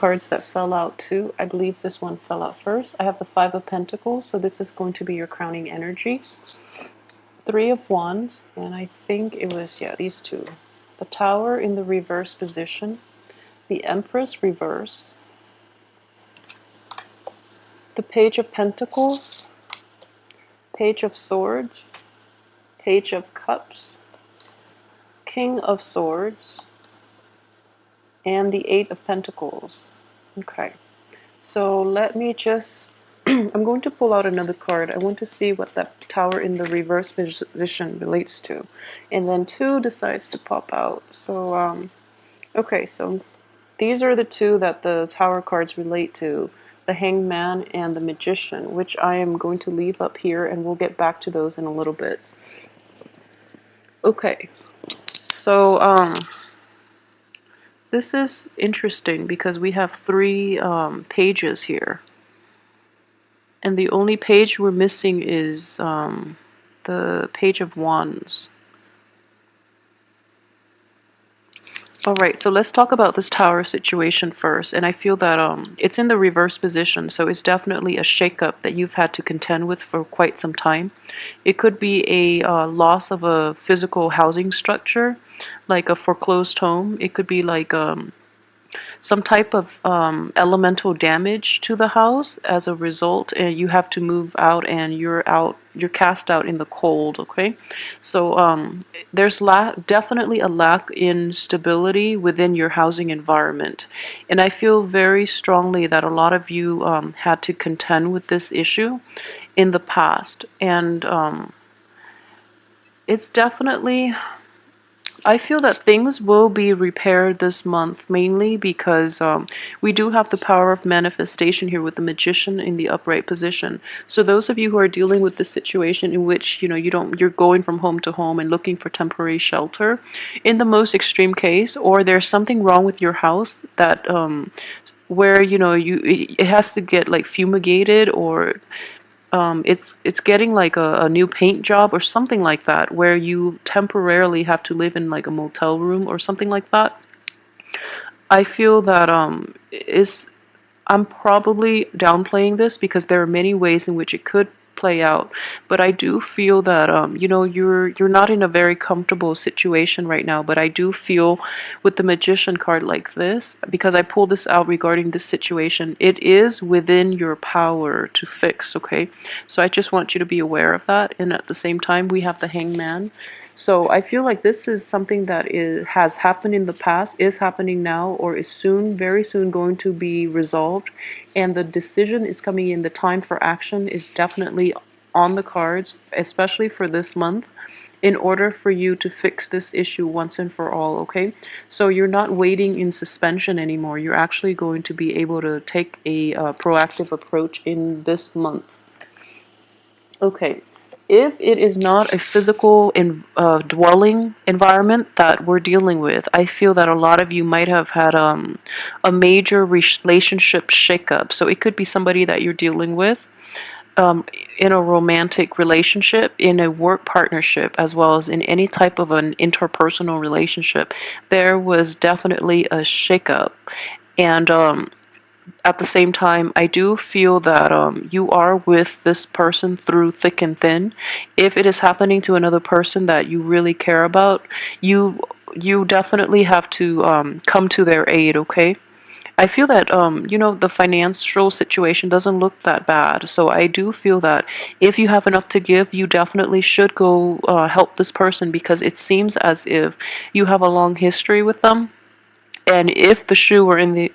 cards that fell out too. I believe this one fell out first. I have the Five of Pentacles, so this is going to be your crowning energy. Three of Wands, and I think it was, yeah, these two. The Tower in the reverse position, the Empress reverse, the Page of Pentacles, Page of Swords, Page of Cups, King of Swords, and the Eight of Pentacles. Okay, so let me just, I'm going to pull out another card. I want to see what that Tower in the reverse position relates to. And then two decides to pop out. So, okay, so these are the two that the Tower cards relate to. The Hangman and the Magician, which I am going to leave up here, and we'll get back to those in a little bit. Okay, so this is interesting because we have three pages here. And the only page we're missing is the Page of Wands. Alright, so let's talk about this Tower situation first. And I feel that it's in the reverse position, so it's definitely a shakeup that you've had to contend with for quite some time. It could be a loss of a physical housing structure, like a foreclosed home. It could be like some type of elemental damage to the house as a result, and you have to move out, and you're cast out in the cold. Okay, so there's definitely a lack in stability within your housing environment, and I feel very strongly that a lot of you had to contend with this issue in the past, and it's definitely, I feel that things will be repaired this month, mainly because we do have the power of manifestation here with the Magician in the upright position. So those of you who are dealing with this situation in which, you know, you're going from home to home and looking for temporary shelter, in the most extreme case, or there's something wrong with your house that where, you know, it has to get like fumigated, or it's getting like a new paint job or something like that, where you temporarily have to live in like a motel room or something like that. I feel that I'm probably downplaying this because there are many ways in which it could play out, but I do feel that you know, you're not in a very comfortable situation right now. But I do feel with the Magician card like this, because I pulled this out regarding this situation, it is within your power to fix. Okay, so I just want you to be aware of that. And at the same time, we have the Hangman. So I feel like this is something that has happened in the past, is happening now, or is soon, very soon going to be resolved. And the decision is coming in. The time for action is definitely on the cards, especially for this month, in order for you to fix this issue once and for all, okay? So you're not waiting in suspension anymore. You're actually going to be able to take a proactive approach in this month. Okay, if it is not a physical dwelling environment that we're dealing with, I feel that a lot of you might have had a major relationship shakeup. So it could be somebody that you're dealing with in a romantic relationship, in a work partnership, as well as in any type of an interpersonal relationship. There was definitely a shakeup. And at the same time, I do feel that you are with this person through thick and thin. If it is happening to another person that you really care about, you definitely have to come to their aid, okay? I feel that you know, the financial situation doesn't look that bad. So I do feel that if you have enough to give, you definitely should go help this person, because it seems as if you have a long history with them. And if the shoe were in the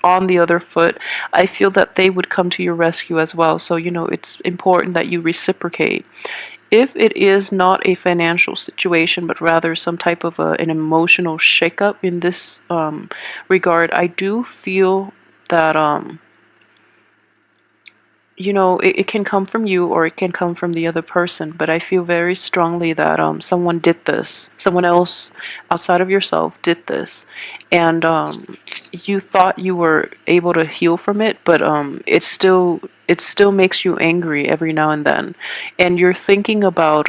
on the other foot, I feel that they would come to your rescue as well. So, you know, it's important that you reciprocate. If it is not a financial situation, but rather some type of an emotional shakeup in this regard, I do feel that you know, it can come from you or it can come from the other person, but I feel very strongly that someone did this. Someone else outside of yourself did this. And you thought you were able to heal from it, but it still makes you angry every now and then. And you're thinking about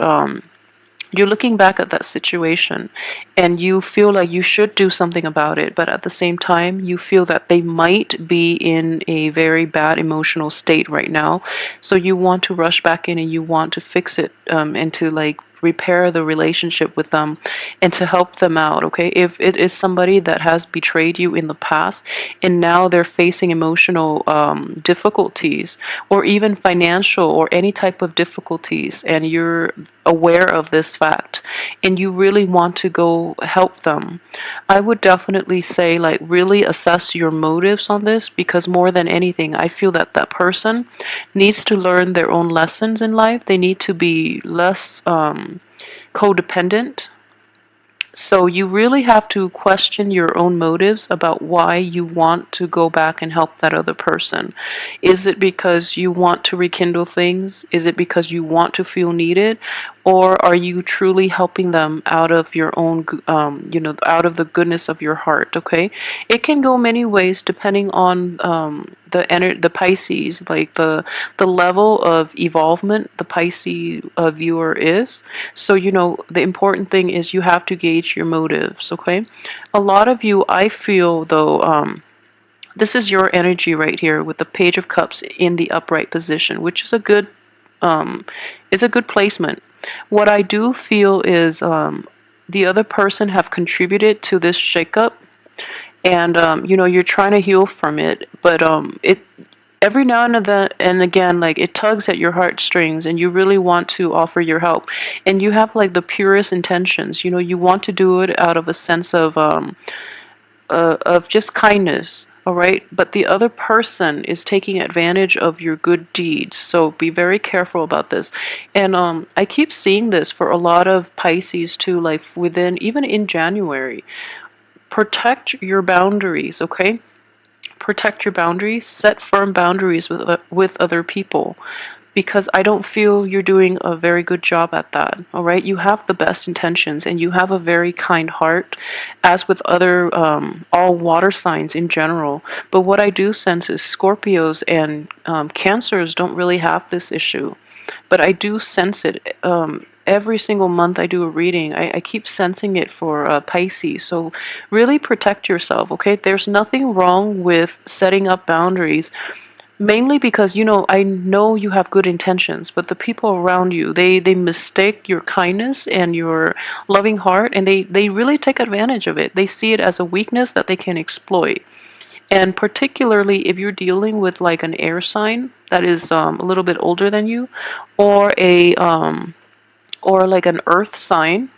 You're looking back at that situation and you feel like you should do something about it, but at the same time, you feel that they might be in a very bad emotional state right now. So you want to rush back in and you want to fix it, and to like repair the relationship with them and to help them out. Okay, if it is somebody that has betrayed you in the past and now they're facing emotional difficulties or even financial or any type of difficulties, and you're aware of this fact and you really want to go help them, I would definitely say like really assess your motives on this, because more than anything I feel that that person needs to learn their own lessons in life. They need to be less codependent. So you really have to question your own motives about why you want to go back and help that other person. Is it because you want to rekindle things? Is it because you want to feel needed? Or are you truly helping them out of your own, out of the goodness of your heart? Okay, it can go many ways depending on the Pisces, like the level of evolvement the Pisces viewer is. So the important thing is you have to gauge your motives. Okay, a lot of you, I feel though, this is your energy right here with the Page of Cups in the upright position, which is a good it's a good placement. What I do feel is the other person have contributed to this shakeup, and you're trying to heal from it, but it every now and again, like it tugs at your heartstrings, and you really want to offer your help, and you have like the purest intentions. You want to do it out of a sense of just kindness, all right? But the other person is taking advantage of your good deeds. So be very careful about this. And I keep seeing this for a lot of Pisces too, like even in January. Protect your boundaries, okay? Protect your boundaries, set firm boundaries with other people, because I don't feel you're doing a very good job at that. All right, you have the best intentions and you have a very kind heart, as with other all water signs in general. But what I do sense is Scorpios and Cancers don't really have this issue, but I do sense it. Every single month I do a reading, I keep sensing it for Pisces. So really protect yourself, okay? There's nothing wrong with setting up boundaries, mainly because I know you have good intentions, but the people around you, they mistake your kindness and your loving heart, and they really take advantage of it. They see it as a weakness that they can exploit. And particularly if you're dealing with like an air sign that is a little bit older than you, or a or like an earth sign,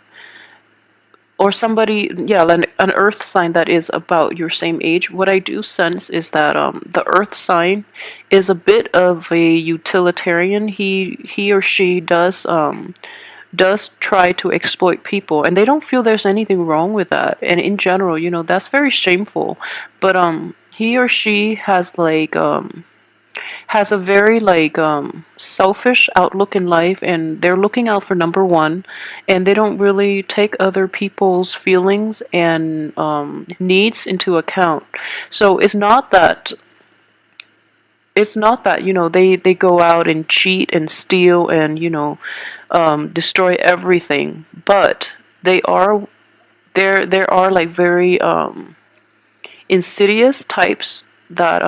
or somebody, yeah, like an earth sign that is about your same age. What I do sense is that the earth sign is a bit of a utilitarian. He or she does try to exploit people, and they don't feel there's anything wrong with that. And in general, that's very shameful. But he or she has a very like selfish outlook in life, and they're looking out for number one, and they don't really take other people's feelings and needs into account. So it's not that they go out and cheat and steal and destroy everything, but there are like very insidious types that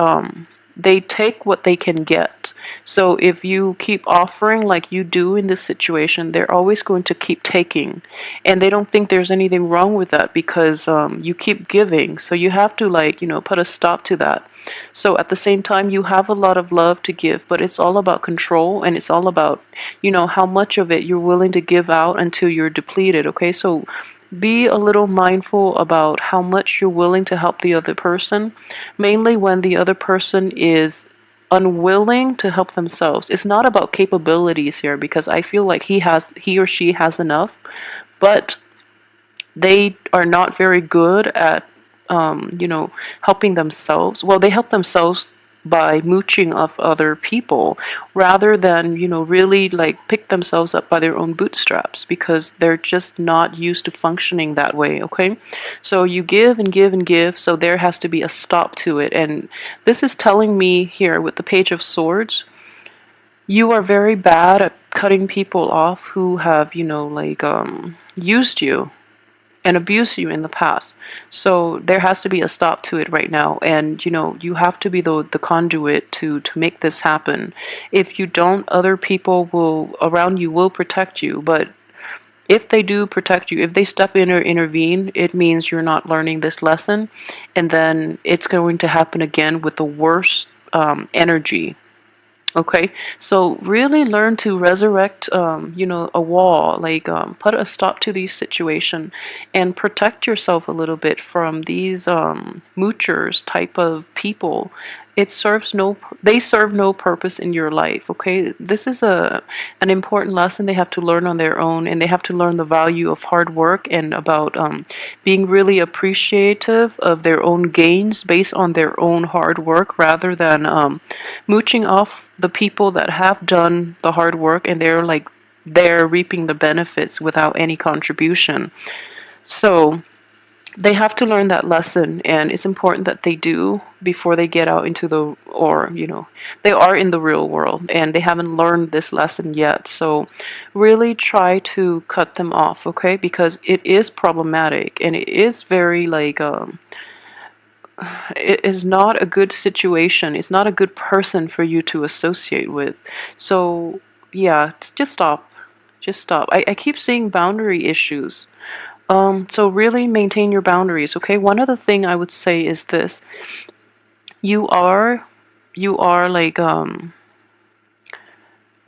they take what they can get. So if you keep offering like you do in this situation, they're always going to keep taking, and they don't think there's anything wrong with that because you keep giving. So you have to put a stop to that. So at the same time, you have a lot of love to give, but it's all about control, and it's all about how much of it you're willing to give out until you're depleted. Okay, so be a little mindful about how much you're willing to help the other person, mainly when the other person is unwilling to help themselves. It's not about capabilities here, because I feel like he or she has enough, but they are not very good at helping themselves. Well, they help themselves by mooching off other people rather than really like pick themselves up by their own bootstraps, because they're just not used to functioning that way. Okay, so you give and give and give, so there has to be a stop to it. And this is telling me here with the Page of Swords, You are very bad at cutting people off who have, like used you and abused you in the past. So there has to be a stop to it right now, and you have to be the conduit to make this happen. If you don't, other people will around you will protect you, but if they do protect you, if they step in or intervene, it means you're not learning this lesson, and then it's going to happen again with the worst energy. Okay, so really learn to resurrect, a wall, like put a stop to these situation, and protect yourself a little bit from these moochers type of people. They serve no purpose in your life. Okay, this is an important lesson they have to learn on their own, and they have to learn the value of hard work and about being really appreciative of their own gains based on their own hard work rather than mooching off the people that have done the hard work and they're reaping the benefits without any contribution. So they have to learn that lesson, and it's important that they do before they get out into they are in the real world and they haven't learned this lesson yet. So really try to cut them off, okay? Because it is problematic and it is very it is not a good situation. It's not a good person for you to associate with. So, yeah, just stop. Just stop. I keep seeing boundary issues. So really maintain your boundaries, okay? One other thing I would say is this. You are you are like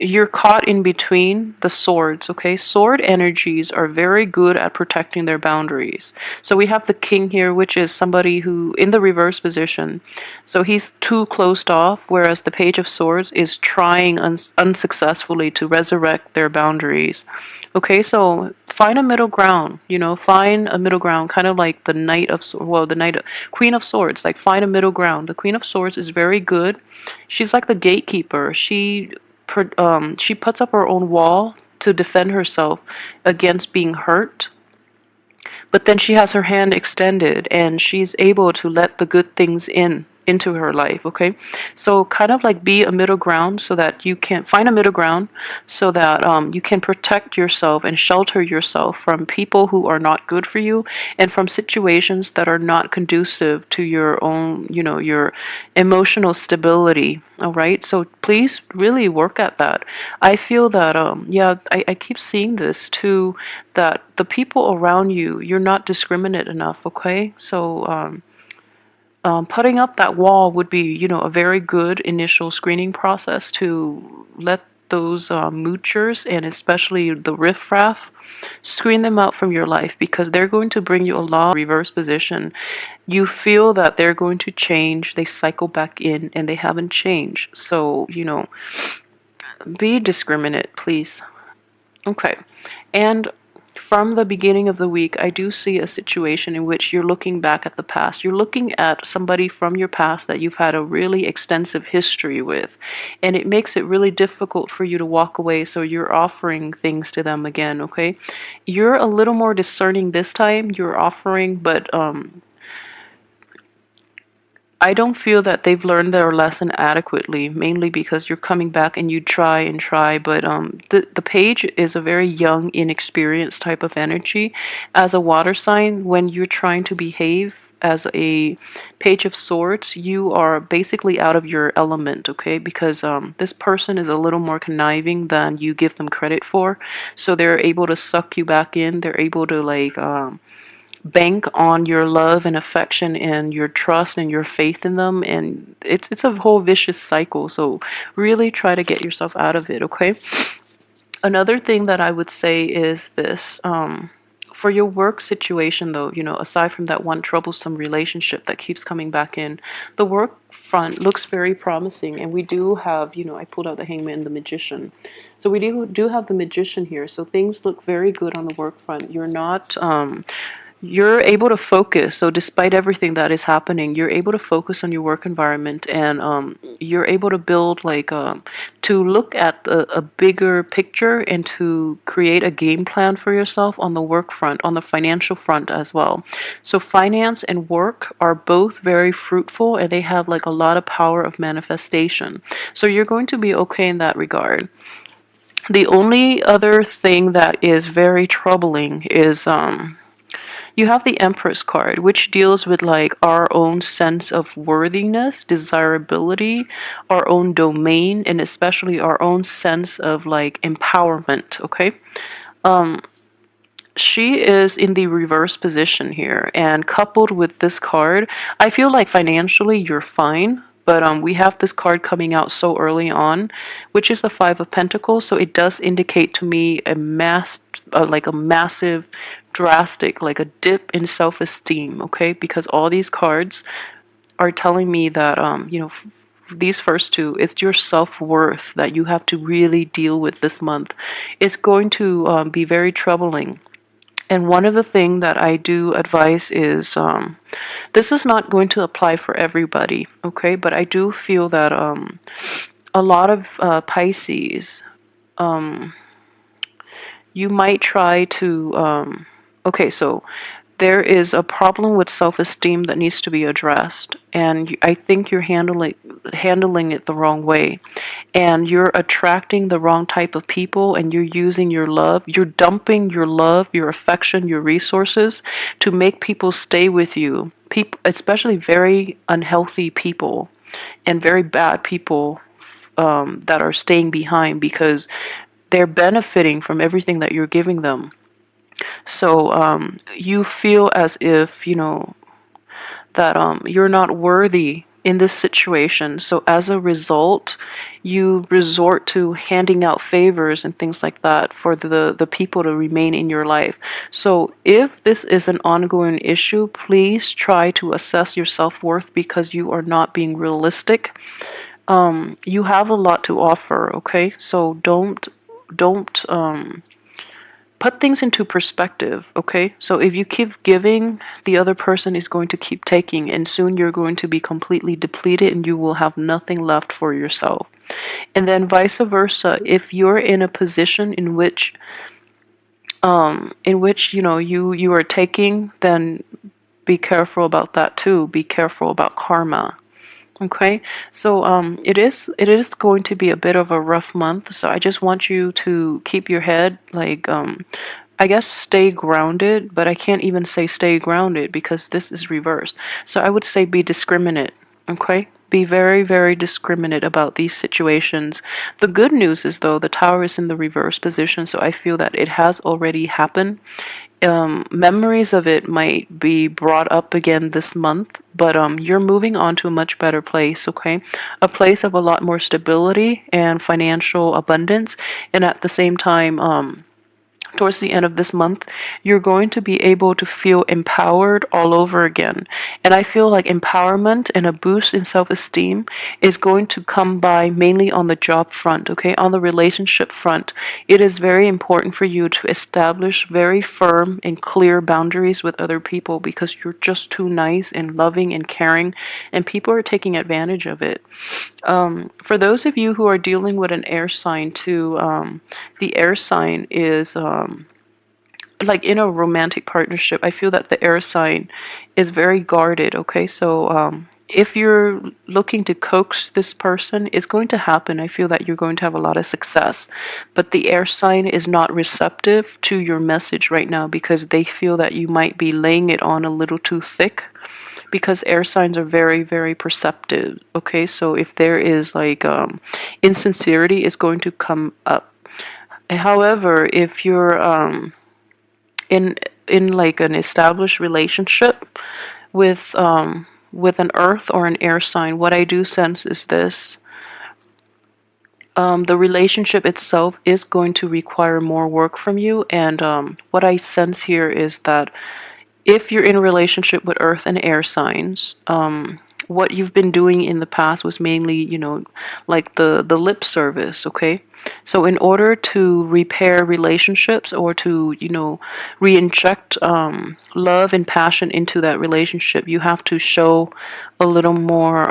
you're caught in between the swords, okay? Sword energies are very good at protecting their boundaries. So we have the king here, which is somebody who, in the reverse position, so he's too closed off, whereas the page of swords is trying unsuccessfully to resurrect their boundaries. Okay, so find a middle ground, find a middle ground, kind of like the queen of swords, like find a middle ground. The queen of swords is very good. She's like the gatekeeper. She puts up her own wall to defend herself against being hurt, but then she has her hand extended and she's able to let the good things into her life. Okay, so kind of like be a middle ground so that you can find a middle ground so that you can protect yourself and shelter yourself from people who are not good for you and from situations that are not conducive to your own, your emotional stability. All right, so please really work at that. I feel that yeah, I keep seeing this too, that the people around you, you're not discriminate enough. Okay, so putting up that wall would be, a very good initial screening process to let those moochers and especially the riffraff screen them out from your life, because they're going to bring you a lot of reverse position. You feel that they're going to change, they cycle back in and they haven't changed. So, be discriminate, please. Okay. And from the beginning of the week, I do see a situation in which you're looking back at the past. You're looking at somebody from your past that you've had a really extensive history with, and it makes it really difficult for you to walk away, so you're offering things to them again, okay? You're a little more discerning this time. You're offering, but I don't feel that they've learned their lesson adequately, mainly because you're coming back and you try and try, but the page is a very young, inexperienced type of energy. As a water sign, when you're trying to behave as a page of swords, you are basically out of your element, okay? Because this person is a little more conniving than you give them credit for, so they're able to suck you back in. They're able to bank on your love and affection and your trust and your faith in them, and it's a whole vicious cycle. So really try to get yourself out of it, okay? Another thing that I would say is this, for your work situation though, aside from that one troublesome relationship that keeps coming back in, the work front looks very promising, and we do have, I pulled out the hangman and the magician. So we do have the magician here, so things look very good on the work front. You're not you're able to focus. So despite everything that is happening, you're able to focus on your work environment, and you're able to build like to look at a bigger picture and to create a game plan for yourself on the work front, on the financial front as well. So finance and work are both very fruitful, and they have like a lot of power of manifestation. So you're going to be okay in that regard. The only other thing that is very troubling is you have the Empress card, which deals with like our own sense of worthiness, desirability, our own domain, and especially our own sense of like empowerment. Okay. She is in the reverse position here, and coupled with this card, I feel like financially you're fine. But we have this card coming out so early on, which is the Five of Pentacles. So it does indicate to me a like a massive, drastic, like a dip in self-esteem. Okay, because all these cards are telling me that these first two, it's your self-worth that you have to really deal with this month. It's going to be very troubling. And one of the things that I do advise is this is not going to apply for everybody, okay? But I do feel that a lot of Pisces, you might try to, okay, so there is a problem with self-esteem that needs to be addressed, and I think you're handling it the wrong way, and you're attracting the wrong type of people, and you're using your love, you're dumping your love, your affection, your resources to make people stay with you, people, especially very unhealthy people and very bad people that are staying behind because they're benefiting from everything that you're giving them. So you feel as if, that you're not worthy in this situation. So as a result, you resort to handing out favors and things like that for the people to remain in your life. So if this is an ongoing issue, please try to assess your self-worth because you are not being realistic. You have a lot to offer, okay? So don't put things into perspective, okay? So if you keep giving, the other person is going to keep taking, and soon you're going to be completely depleted and you will have nothing left for yourself. And then vice versa, if you're in a position in which you are taking, then be careful about that too. Be careful about karma. Okay, so it is going to be a bit of a rough month. So I just want you to keep your head like I guess stay grounded, but I can't even say stay grounded because this is reversed. So I would say be discriminate. Okay, be very very discriminate about these situations. The good news is though the Tower is in the reverse position, so I feel that it has already happened. Memories of it might be brought up again this month, but you're moving on to a much better place, okay? A place of a lot more stability and financial abundance, and at the same time, towards the end of this month, you're going to be able to feel empowered all over again. And I feel like empowerment and a boost in self-esteem is going to come by mainly on the job front, okay? On the relationship front, it is very important for you to establish very firm and clear boundaries with other people because you're just too nice and loving and caring, and people are taking advantage of it. For those of you who are dealing with an air sign too, the air sign is like in a romantic partnership. I feel that the air sign is very guarded. Okay, so if you're looking to coax this person, it's going to happen. I feel that you're going to have a lot of success, but the air sign is not receptive to your message right now because they feel that you might be laying it on a little too thick, because air signs are very very perceptive. Okay, so if there is like insincerity, is going to come up. However, if you're in like an established relationship with an earth or an air sign, what I do sense is this: the relationship itself is going to require more work from you, and what I sense here is that if you're in a relationship with earth and air signs, what you've been doing in the past was mainly, like the lip service, okay? So in order to repair relationships, or to, re-inject love and passion into that relationship, you have to show a little more,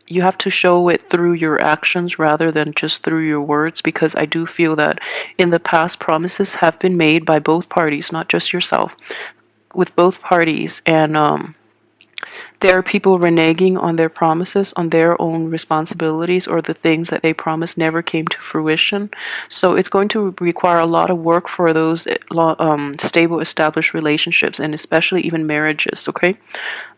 you have to show it through your actions rather than just through your words, because I do feel that in the past, promises have been made by both parties, not just yourself, with both parties. And there are people reneging on their promises, on their own responsibilities, or the things that they promised never came to fruition. So it's going to require a lot of work for those stable, established relationships, and especially even marriages, okay?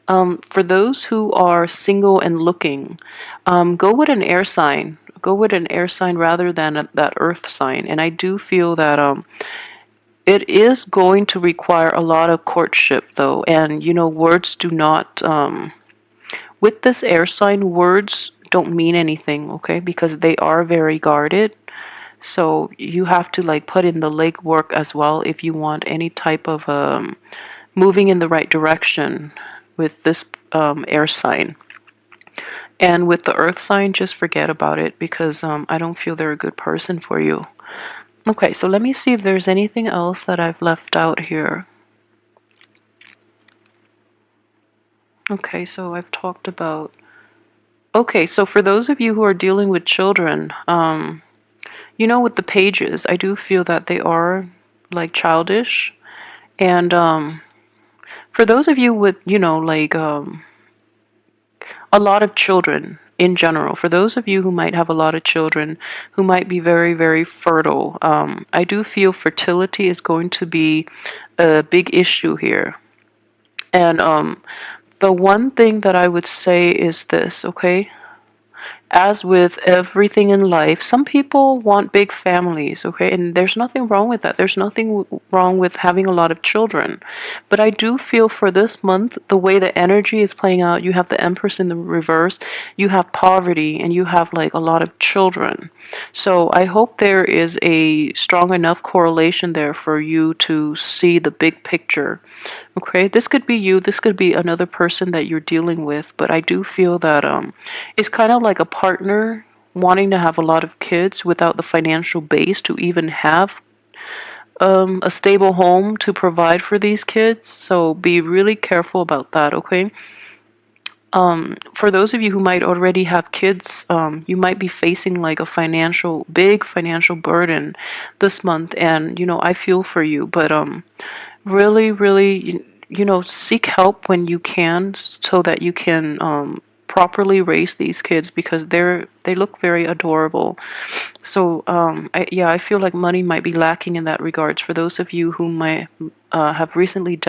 For those who are single and looking, go with an air sign. Go with an air sign rather than that earth sign. And I do feel that it is going to require a lot of courtship, though. And, words do not, with this air sign, words don't mean anything, okay? Because they are very guarded. So you have to like put in the legwork as well if you want any type of moving in the right direction with this air sign. And with the earth sign, just forget about it, because I don't feel they're a good person for you. Okay, so let me see if there's anything else that I've left out here. Okay, so I've talked about... Okay, so for those of you who are dealing with children, with the pages, I do feel that they are like childish. And for those of you with, like a lot of children in general, for those of you who might have a lot of children, who might be very, very fertile, I do feel fertility is going to be a big issue here. And the one thing that I would say is this, okay? As with everything in life, some people want big families, okay? And there's nothing wrong with that. There's nothing wrong with having a lot of children. But I do feel for this month, the way the energy is playing out, you have the Empress in the reverse, you have poverty, and you have like a lot of children. So I hope there is a strong enough correlation there for you to see the big picture. Okay, this could be you, this could be another person that you're dealing with, but I do feel that it's kind of like a partner wanting to have a lot of kids without the financial base to even have a stable home to provide for these kids. So be really careful about that, okay? For those of you who might already have kids, you might be facing like a big financial burden this month, and I feel for you, but really, really, seek help when you can, so that you can properly raise these kids, because they look very adorable. So I feel like money might be lacking in that regards for those of you who might have recently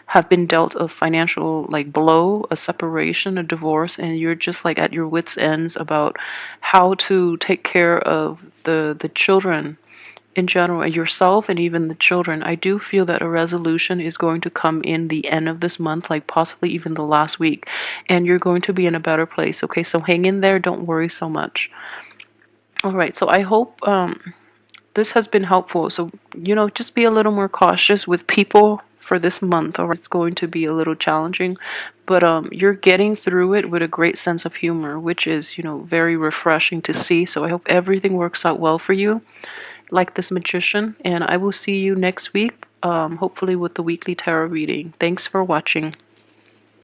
have been dealt a financial like blow, a separation, a divorce, and you're just like at your wits' ends about how to take care of the children in general, yourself and even the children. I do feel that a resolution is going to come in the end of this month, like possibly even the last week, and you're going to be in a better place, okay? So hang in there, don't worry so much. All right, so I hope this has been helpful. So, just be a little more cautious with people for this month, or it's going to be a little challenging, but you're getting through it with a great sense of humor, which is, very refreshing to see. So I hope everything works out well for you, like this magician, and I will see you next week, hopefully with the weekly tarot reading. Thanks for watching.